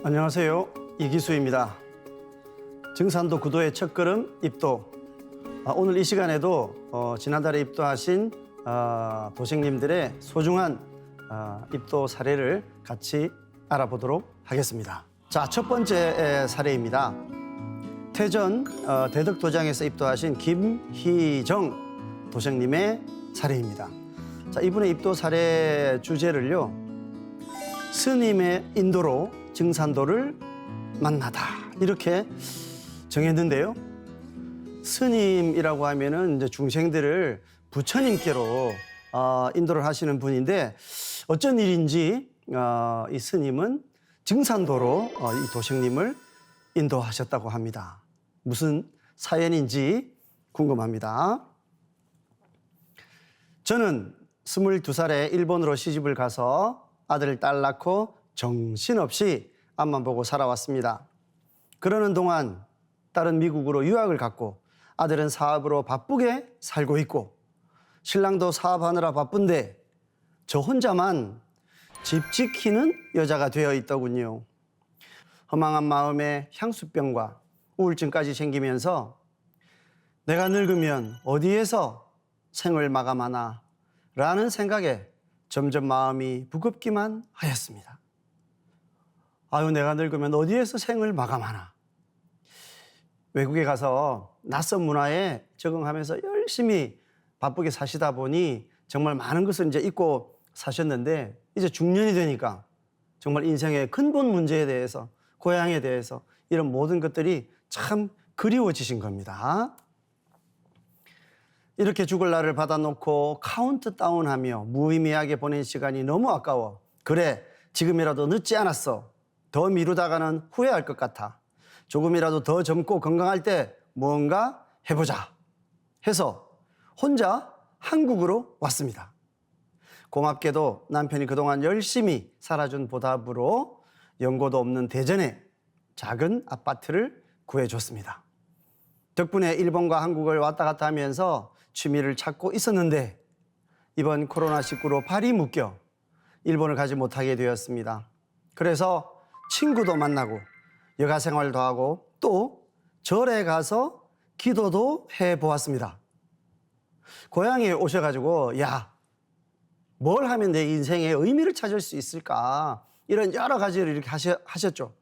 안녕하세요. 이기수입니다. 증산도 구도의 첫걸음 입도. 오늘 이 시간에도 지난달에 입도하신 도생님들의 소중한 입도 사례를 같이 알아보도록 하겠습니다. 자, 첫 번째 사례입니다. 태전 대덕도장에서 입도하신 김희정 도생님의 사례입니다. 자, 이분의 입도 사례 주제를요, 스님의 인도로 증산도를 만나다, 이렇게 정했는데요. 스님이라고 하면은 이제 중생들을 부처님께로 인도를 하시는 분인데, 어쩐 일인지 이 스님은 증산도로 이 도생님을 인도하셨다고 합니다. 무슨 사연인지 궁금합니다. 저는 22살에 일본으로 시집을 가서 아들, 딸 낳고 정신없이 앞만 보고 살아왔습니다. 그러는 동안 딸은 미국으로 유학을 갔고 아들은 사업으로 바쁘게 살고 있고 신랑도 사업하느라 바쁜데 저 혼자만 집 지키는 여자가 되어 있더군요. 허망한 마음에 향수병과 우울증까지 생기면서 내가 늙으면 어디에서 생을 마감하나 라는 생각에 점점 마음이 무겁기만 하였습니다. 아유, 내가 늙으면 어디에서 생을 마감하나. 외국에 가서 낯선 문화에 적응하면서 열심히 바쁘게 사시다 보니 정말 많은 것을 이제 잊고 사셨는데, 이제 중년이 되니까 정말 인생의 근본 문제에 대해서, 고향에 대해서 이런 모든 것들이 참 그리워지신 겁니다. 이렇게 죽을 날을 받아놓고 카운트다운하며 무의미하게 보낸 시간이 너무 아까워. 그래, 지금이라도 늦지 않았어. 더 미루다가는 후회할 것 같아. 조금이라도 더 젊고 건강할 때 뭔가 해보자 해서 혼자 한국으로 왔습니다. 고맙게도 남편이 그동안 열심히 살아준 보답으로 연고도 없는 대전에 작은 아파트를 구해줬습니다. 덕분에 일본과 한국을 왔다 갔다 하면서 취미를 찾고 있었는데 이번 코로나19로 발이 묶여 일본을 가지 못하게 되었습니다. 그래서 친구도 만나고 여가 생활도 하고 또 절에 가서 기도도 해보았습니다. 고향에 오셔가지고 야, 뭘 하면 내 인생에 의미를 찾을 수 있을까, 이런 여러 가지를 이렇게 하셨죠.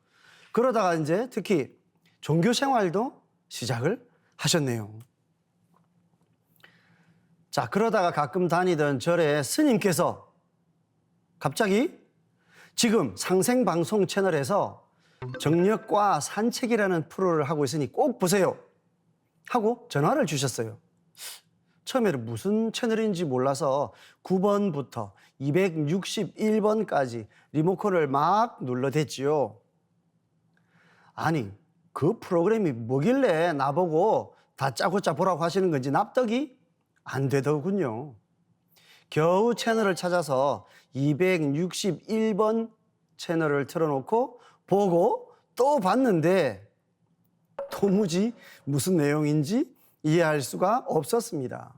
그러다가 이제 특히 종교 생활도 시작을 하셨네요. 자, 그러다가 가끔 다니던 절에 스님께서 갑자기 지금 상생방송 채널에서 정력과 산책이라는 프로를 하고 있으니 꼭 보세요 하고 전화를 주셨어요. 처음에는 무슨 채널인지 몰라서 9번부터 261번까지 리모컨을 막 눌러댔지요. 아니, 그 프로그램이 뭐길래 나보고 다짜고짜 보라고 하시는 건지 납득이 안 되더군요. 겨우 채널을 찾아서 261번 채널을 틀어놓고 보고 또 봤는데 도무지 무슨 내용인지 이해할 수가 없었습니다.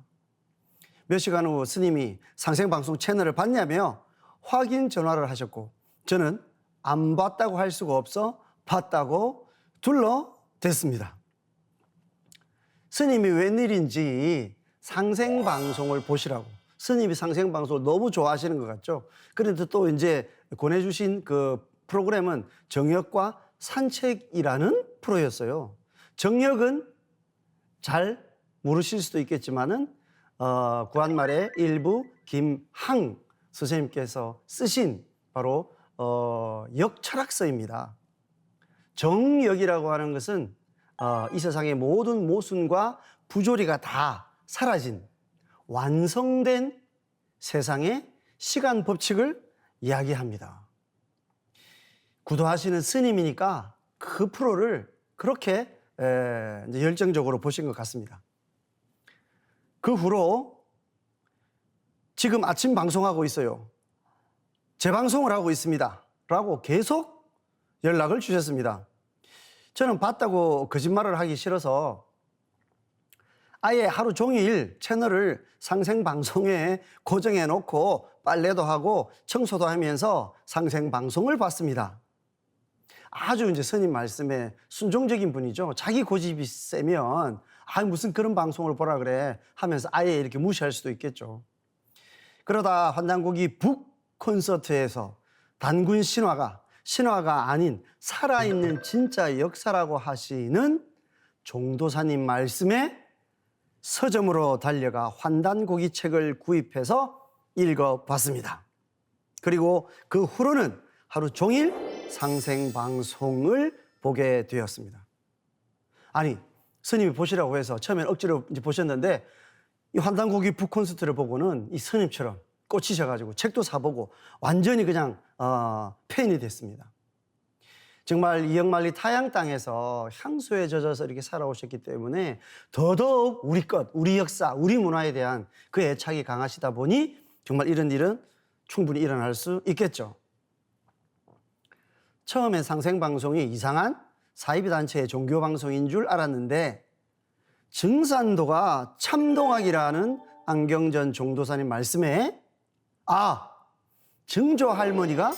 몇 시간 후 스님이 상생방송 채널을 봤냐며 확인 전화를 하셨고 저는 안 봤다고 할 수가 없어 봤다고 둘러댔습니다. 스님이 웬일인지 상생방송을 보시라고, 스님이 상생방송을 너무 좋아하시는 것 같죠. 그런데 또 이제 권해주신 그 프로그램은 정역과 산책이라는 프로였어요. 정역은 잘 모르실 수도 있겠지만은 구한말의 일부 김항 선생님께서 쓰신 바로 역철학서입니다. 정역이라고 하는 것은 이 세상의 모든 모순과 부조리가 다 사라진 완성된 세상의 시간 법칙을 이야기합니다. 구도하시는 스님이니까 그 프로를 그렇게 이제 열정적으로 보신 것 같습니다. 그 후로 지금 아침 방송하고 있어요. 재방송을 하고 있습니다. 라고 계속 연락을 주셨습니다. 저는 봤다고 거짓말을 하기 싫어서 아예 하루 종일 채널을 상생방송에 고정해 놓고 빨래도 하고 청소도 하면서 상생방송을 봤습니다. 아주 이제 스님 말씀에 순종적인 분이죠. 자기 고집이 세면 무슨 그런 방송을 보라 그래 하면서 아예 이렇게 무시할 수도 있겠죠. 그러다 환단고기 북 콘서트에서 단군 신화가 아닌 살아있는 진짜 역사라고 하시는 종도사님 말씀에 서점으로 달려가 환단고기 책을 구입해서 읽어봤습니다. 그리고 그 후로는 하루 종일 상생방송을 보게 되었습니다. 아니, 스님이 보시라고 해서 처음엔 억지로 이제 보셨는데 이 환단고기 북 콘서트를 보고는 이 스님처럼 꽂히셔가지고 책도 사보고 완전히 그냥 팬이 됐습니다. 정말 이영만리 타양 땅에서 향수에 젖어서 이렇게 살아오셨기 때문에 더더욱 우리 것, 우리 역사, 우리 문화에 대한 그 애착이 강하시다 보니 정말 이런 일은 충분히 일어날 수 있겠죠. 처음엔 상생방송이 이상한 사이비단체의 종교방송인 줄 알았는데 증산도가 참동학이라는 안경전 종도사님 말씀에 증조 할머니가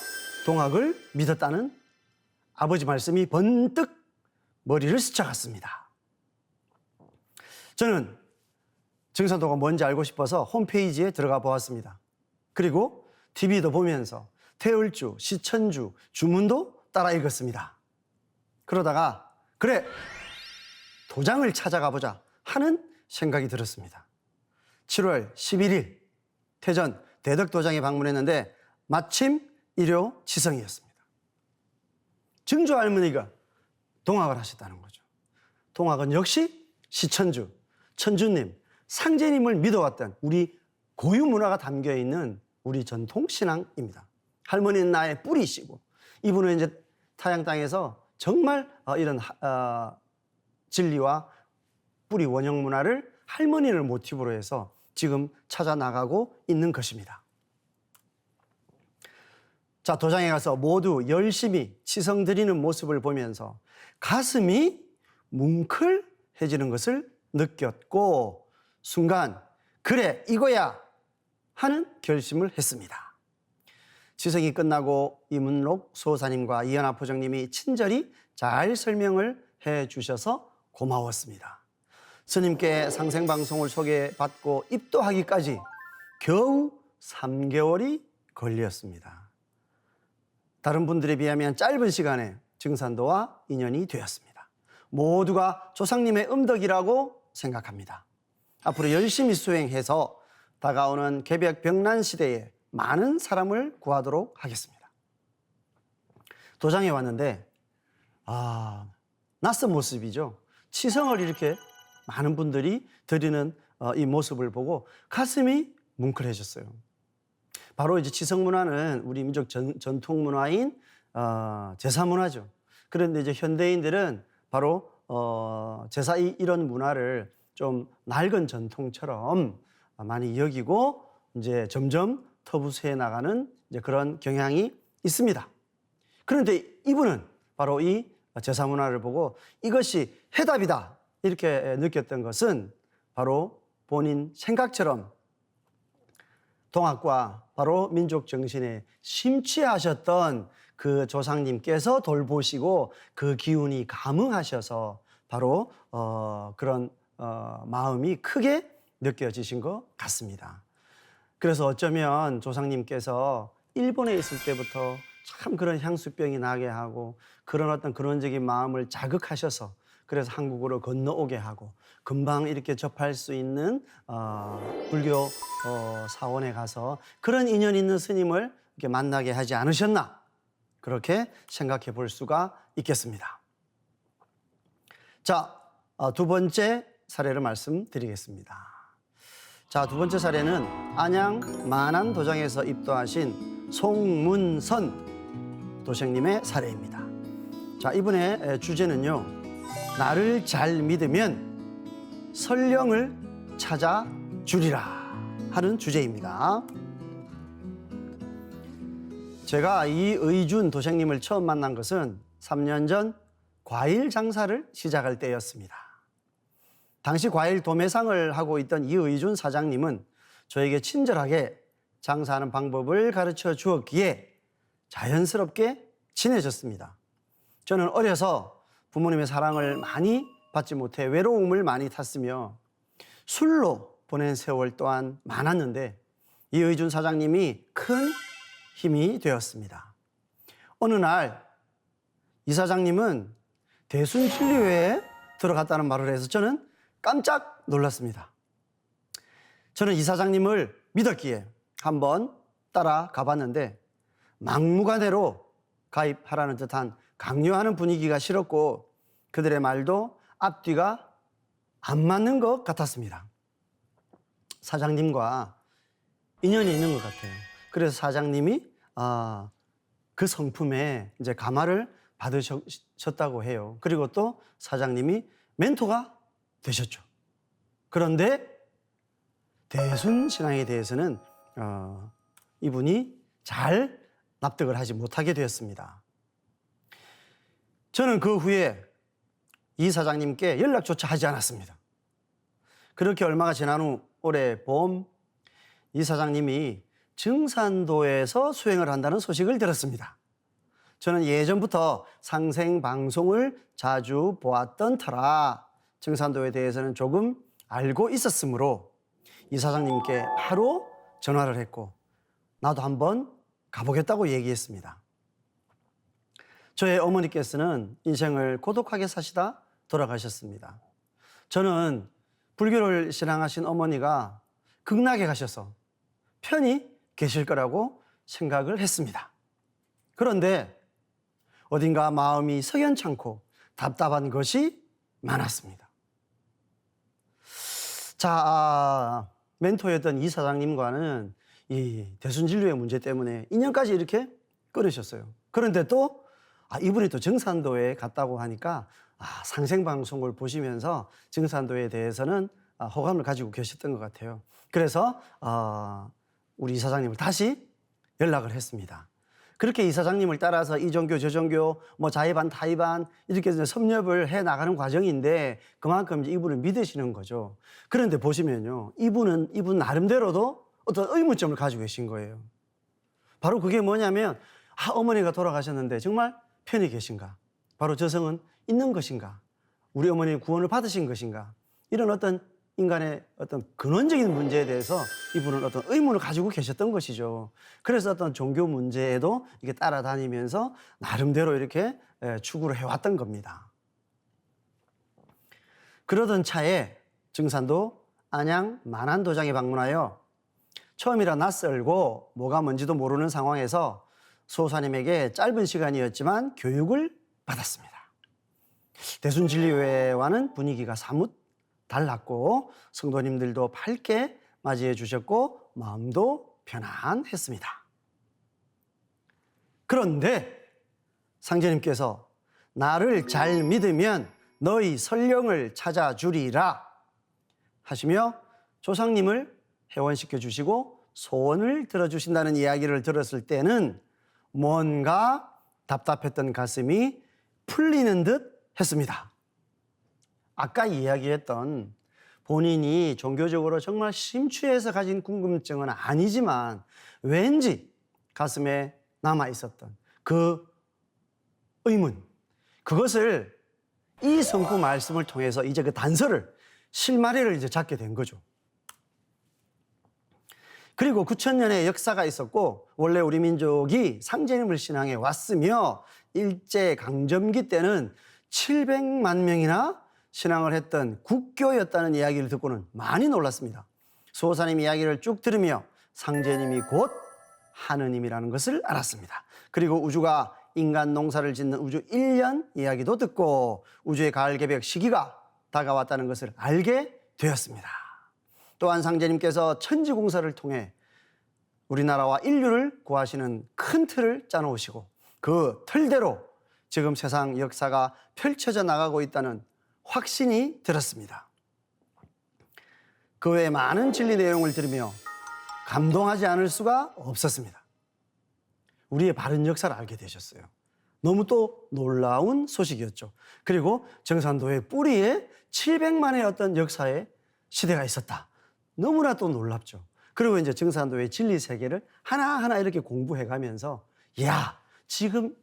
동학을 믿었다는 아버지 말씀이 번뜩 머리를 스쳐갔습니다. 저는 증산도가 뭔지 알고 싶어서 홈페이지에 들어가 보았습니다. 그리고 TV도 보면서 태을주, 시천주, 주문도 따라 읽었습니다. 그러다가 그래, 도장을 찾아가 보자 하는 생각이 들었습니다. 7월 11일 태전 대덕도장에 방문했는데 마침 일요 치성이었습니다. 증조 할머니가 동학을 하셨다는 거죠. 동학은 역시 시천주, 천주님, 상제님을 믿어왔던 우리 고유 문화가 담겨 있는 우리 전통 신앙입니다. 할머니는 나의 뿌리시고 이분은 이제 타양 땅에서 정말 이런 진리와 뿌리 원형 문화를 할머니를 모티브로 해서 지금 찾아 나가고 있는 것입니다. 자, 도장에 가서 모두 열심히 치성 드리는 모습을 보면서 가슴이 뭉클해지는 것을 느꼈고 순간 그래 이거야 하는 결심을 했습니다. 치성이 끝나고 이문록 수호사님과 이연아 포정님이 친절히 잘 설명을 해주셔서 고마웠습니다. 스님께 상생방송을 소개받고 입도하기까지 겨우 3개월이 걸렸습니다. 다른 분들에 비하면 짧은 시간에 증산도와 인연이 되었습니다. 모두가 조상님의 음덕이라고 생각합니다. 앞으로 열심히 수행해서 다가오는 개벽 병난 시대에 많은 사람을 구하도록 하겠습니다. 도장에 왔는데 낯선 모습이죠. 치성을 이렇게 많은 분들이 드리는 이 모습을 보고 가슴이 뭉클해졌어요. 바로 이제 치성 문화는 우리 민족 전통 문화인 제사 문화죠. 그런데 이제 현대인들은 바로 제사 이런 문화를 좀 낡은 전통처럼 많이 여기고 이제 점점 터부수해 나가는 이제 그런 경향이 있습니다. 그런데 이분은 바로 이 제사 문화를 보고 이것이 해답이다 이렇게 느꼈던 것은 바로 본인 생각처럼 동학과 바로 민족 정신에 심취하셨던 그 조상님께서 돌보시고 그 기운이 감응하셔서 바로 그런 마음이 크게 느껴지신 것 같습니다. 그래서 어쩌면 조상님께서 일본에 있을 때부터 참 그런 향수병이 나게 하고 그런 어떤 근원적인 마음을 자극하셔서 그래서 한국으로 건너오게 하고 금방 이렇게 접할 수 있는 불교 사원에 가서 그런 인연 있는 스님을 이렇게 만나게 하지 않으셨나 그렇게 생각해 볼 수가 있겠습니다. 자, 두 번째 사례를 말씀드리겠습니다. 자, 두 번째 사례는 안양 만안도장에서 입도하신 송문선 도생님의 사례입니다. 자, 이분의 주제는요, 나를 잘 믿으면 설령을 찾아주리라 하는 주제입니다. 제가 이의준 도생님을 처음 만난 것은 3년 전 과일 장사를 시작할 때였습니다. 당시 과일 도매상을 하고 있던 이의준 사장님은 저에게 친절하게 장사하는 방법을 가르쳐 주었기에 자연스럽게 친해졌습니다. 저는 어려서 부모님의 사랑을 많이 받지 못해 외로움을 많이 탔으며 술로 보낸 세월 또한 많았는데 이의준 사장님이 큰 힘이 되었습니다. 어느 날 이 사장님은 대순진리회에 들어갔다는 말을 해서 저는 깜짝 놀랐습니다. 저는 이 사장님을 믿었기에 한번 따라가 봤는데 막무가내로 가입하라는 듯한 강요하는 분위기가 싫었고 그들의 말도 앞뒤가 안 맞는 것 같았습니다. 사장님과 인연이 있는 것 같아요. 그래서 사장님이 그 성품에 이제 감화를 받으셨다고 해요. 그리고 또 사장님이 멘토가 되셨죠. 그런데 대순신앙에 대해서는 이분이 잘 납득을 하지 못하게 되었습니다. 저는 그 후에 이 사장님께 연락조차 하지 않았습니다. 그렇게 얼마가 지난 후 올해 봄 이 사장님이 증산도에서 수행을 한다는 소식을 들었습니다. 저는 예전부터 상생방송을 자주 보았던 터라 증산도에 대해서는 조금 알고 있었으므로 이 사장님께 바로 전화를 했고 나도 한번 가보겠다고 얘기했습니다. 저의 어머니께서는 인생을 고독하게 사시다 돌아가셨습니다. 저는 불교를 신앙하신 어머니가 극락에 가셔서 편히 계실 거라고 생각을 했습니다. 그런데 어딘가 마음이 석연찮고 답답한 것이 많았습니다. 자, 멘토였던 이 사장님과는 이 대순진료의 문제 때문에 인연까지 이렇게 끊으셨어요. 그런데 또 이분이 또 증산도에 갔다고 하니까 상생방송을 보시면서 증산도에 대해서는 호감을 가지고 계셨던 것 같아요. 그래서 우리 이 사장님을 다시 연락을 했습니다. 그렇게 이 사장님을 따라서 이 종교 저 종교 뭐 자의반 타의반 이렇게 섭렵을 해 나가는 과정인데 그만큼 이분을 믿으시는 거죠. 그런데 보시면요, 이분 나름대로도 어떤 의문점을 가지고 계신 거예요. 바로 그게 뭐냐면 어머니가 돌아가셨는데 정말 편히 계신가? 바로 저성은 있는 것인가? 우리 어머니 구원을 받으신 것인가? 이런 어떤 인간의 어떤 근원적인 문제에 대해서 이분은 어떤 의문을 가지고 계셨던 것이죠. 그래서 어떤 종교 문제에도 이렇게 따라다니면서 나름대로 이렇게 추구를 해왔던 겁니다. 그러던 차에 증산도 안양 만안도장에 방문하여 처음이라 낯설고 뭐가 뭔지도 모르는 상황에서 소사님에게 짧은 시간이었지만 교육을 받았습니다. 대순진리회와는 분위기가 사뭇 달랐고 성도님들도 밝게 맞이해 주셨고 마음도 편안했습니다. 그런데 상제님께서 나를 잘 믿으면 너희 설령을 찾아주리라 하시며 조상님을 회원시켜 주시고 소원을 들어주신다는 이야기를 들었을 때는 뭔가 답답했던 가슴이 풀리는 듯 했습니다. 아까 이야기했던 본인이 종교적으로 정말 심취해서 가진 궁금증은 아니지만 왠지 가슴에 남아 있었던 그 의문, 그것을 이 성부 말씀을 통해서 이제 그 단서를 실마리를 이제 잡게 된 거죠. 그리고 9,000년의 역사가 있었고 원래 우리 민족이 상제님을 신앙해 왔으며 일제강점기 때는 700만 명이나 신앙을 했던 국교였다는 이야기를 듣고는 많이 놀랐습니다. 수호사님 이야기를 쭉 들으며 상제님이 곧 하느님이라는 것을 알았습니다. 그리고 우주가 인간 농사를 짓는 우주 1년 이야기도 듣고 우주의 가을 개벽 시기가 다가왔다는 것을 알게 되었습니다. 또한 상제님께서 천지공사를 통해 우리나라와 인류를 구하시는 큰 틀을 짜놓으시고 그 틀대로 지금 세상 역사가 펼쳐져 나가고 있다는 확신이 들었습니다. 그 외에 많은 진리 내용을 들으며 감동하지 않을 수가 없었습니다. 우리의 바른 역사를 알게 되셨어요. 너무 또 놀라운 소식이었죠. 그리고 정산도의 뿌리에 700만의 어떤 역사의 시대가 있었다. 너무나 또 놀랍죠. 그리고 이제 정산도의 진리 세계를 하나하나 이렇게 공부해 가면서 지금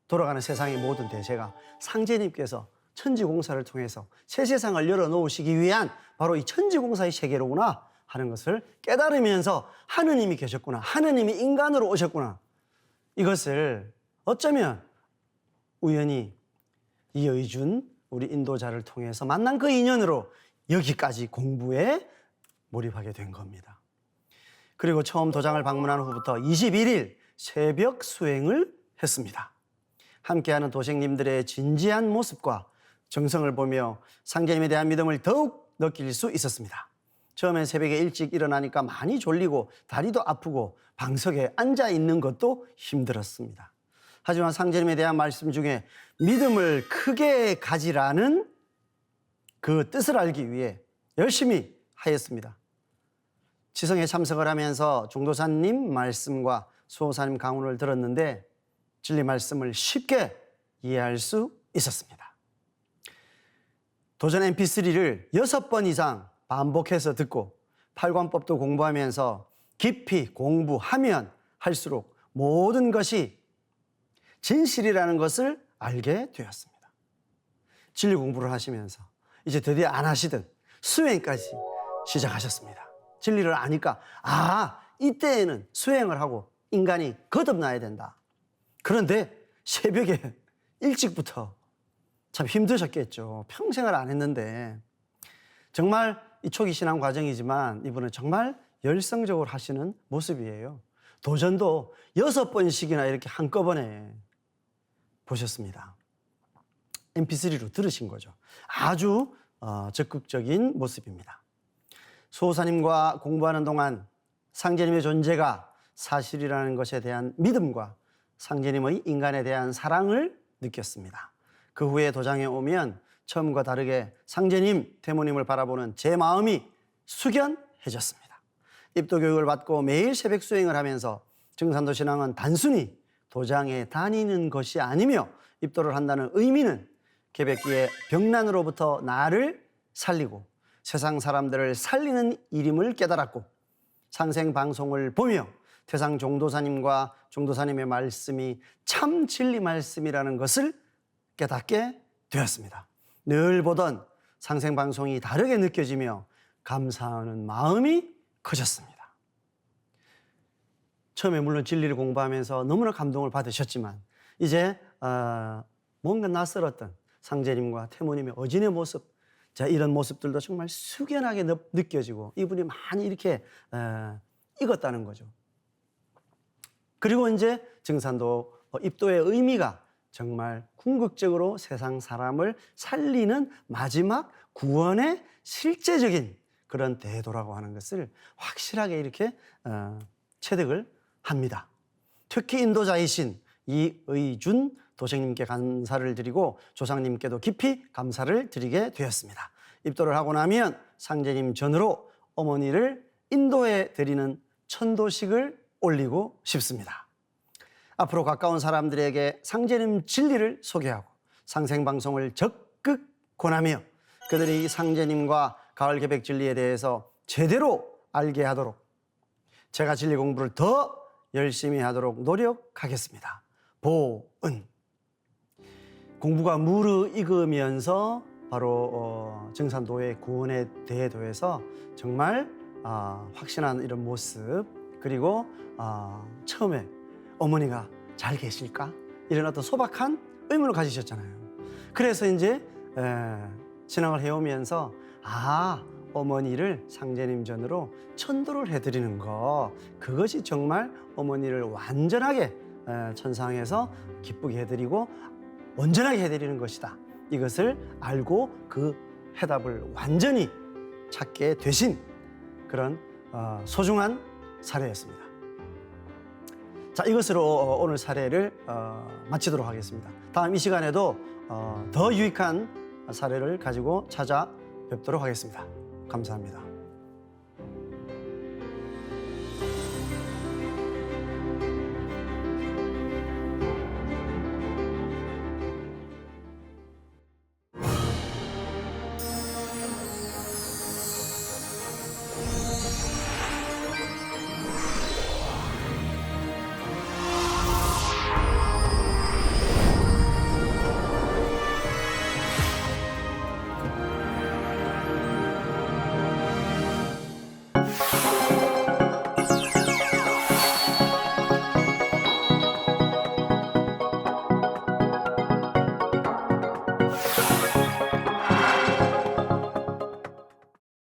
돌아가는 세상의 모든 대세가 상제님께서 천지공사를 통해서 새 세상을 열어놓으시기 위한 바로 이 천지공사의 세계로구나 하는 것을 깨달으면서 하느님이 계셨구나, 하느님이 인간으로 오셨구나, 이것을 어쩌면 우연히 이의준 우리 인도자를 통해서 만난 그 인연으로 여기까지 공부에 몰입하게 된 겁니다. 그리고 처음 도장을 방문한 후부터 21일 새벽 수행을 했습니다. 함께하는 도생님들의 진지한 모습과 정성을 보며 상제님에 대한 믿음을 더욱 느낄 수 있었습니다. 처음엔 새벽에 일찍 일어나니까 많이 졸리고 다리도 아프고 방석에 앉아 있는 것도 힘들었습니다. 하지만 상제님에 대한 말씀 중에 믿음을 크게 가지라는 그 뜻을 알기 위해 열심히 하였습니다. 지성에 참석을 하면서 중도사님 말씀과 수호사님 강론을 들었는데 진리 말씀을 쉽게 이해할 수 있었습니다. 도전 mp3를 6번 이상 반복해서 듣고 팔관법도 공부하면서 깊이 공부하면 할수록 모든 것이 진실이라는 것을 알게 되었습니다. 진리 공부를 하시면서 이제 드디어 안 하시던 수행까지 시작하셨습니다. 진리를 아니까 이때에는 수행을 하고 인간이 거듭나야 된다. 그런데 새벽에 일찍부터 참 힘드셨겠죠. 평생을 안 했는데 정말 이 초기 신앙 과정이지만 이분은 정말 열성적으로 하시는 모습이에요. 도전도 6번씩이나 이렇게 한꺼번에 보셨습니다. mp3로 들으신 거죠. 아주 적극적인 모습입니다. 수호사님과 공부하는 동안 상제님의 존재가 사실이라는 것에 대한 믿음과 상제님의 인간에 대한 사랑을 느꼈습니다. 그 후에 도장에 오면 처음과 다르게 상제님, 태모님을 바라보는 제 마음이 숙연해졌습니다. 입도 교육을 받고 매일 새벽 수행을 하면서 증산도 신앙은 단순히 도장에 다니는 것이 아니며 입도를 한다는 의미는 개백기의 병난으로부터 나를 살리고 세상 사람들을 살리는 일임을 깨달았고 상생방송을 보며 태상 종도사님과 종도사님의 말씀이 참 진리 말씀이라는 것을 깨닫게 되었습니다. 늘 보던 상생방송이 다르게 느껴지며 감사하는 마음이 커졌습니다. 처음에 물론 진리를 공부하면서 너무나 감동을 받으셨지만 이제 뭔가 낯설었던 상제님과 태모님의 어진의 모습, 자, 이런 모습들도 정말 숙연하게 느껴지고 이분이 많이 이렇게 익었다는 거죠. 그리고 이제 증산도 입도의 의미가 정말 궁극적으로 세상 사람을 살리는 마지막 구원의 실제적인 그런 대도라고 하는 것을 확실하게 이렇게 체득을 합니다. 특히 인도자이신 이의준 도생님께 감사를 드리고 조상님께도 깊이 감사를 드리게 되었습니다. 입도를 하고 나면 상제님 전으로 어머니를 인도해 드리는 천도식을 올리고 싶습니다. 앞으로 가까운 사람들에게 상제님 진리를 소개하고 상생방송을 적극 권하며 그들이 상제님과 가을개백 진리에 대해서 제대로 알게 하도록 제가 진리 공부를 더 열심히 하도록 노력하겠습니다. 보은. 공부가 무르익으면서 바로 증산도의 구원의 대도에서 정말 확신한 이런 모습, 그리고 처음에 어머니가 잘 계실까? 이런 어떤 소박한 의문을 가지셨잖아요. 그래서 이제 신앙을 해오면서 어머니를 상제님 전으로 천도를 해드리는 것, 그것이 정말 어머니를 완전하게 천상에서 기쁘게 해드리고 온전하게 해드리는 것이다. 이것을 알고 그 해답을 완전히 찾게 되신 그런 소중한 사례였습니다. 자, 이것으로 오늘 사례를 마치도록 하겠습니다. 다음 이 시간에도 더 유익한 사례를 가지고 찾아뵙도록 하겠습니다. 감사합니다.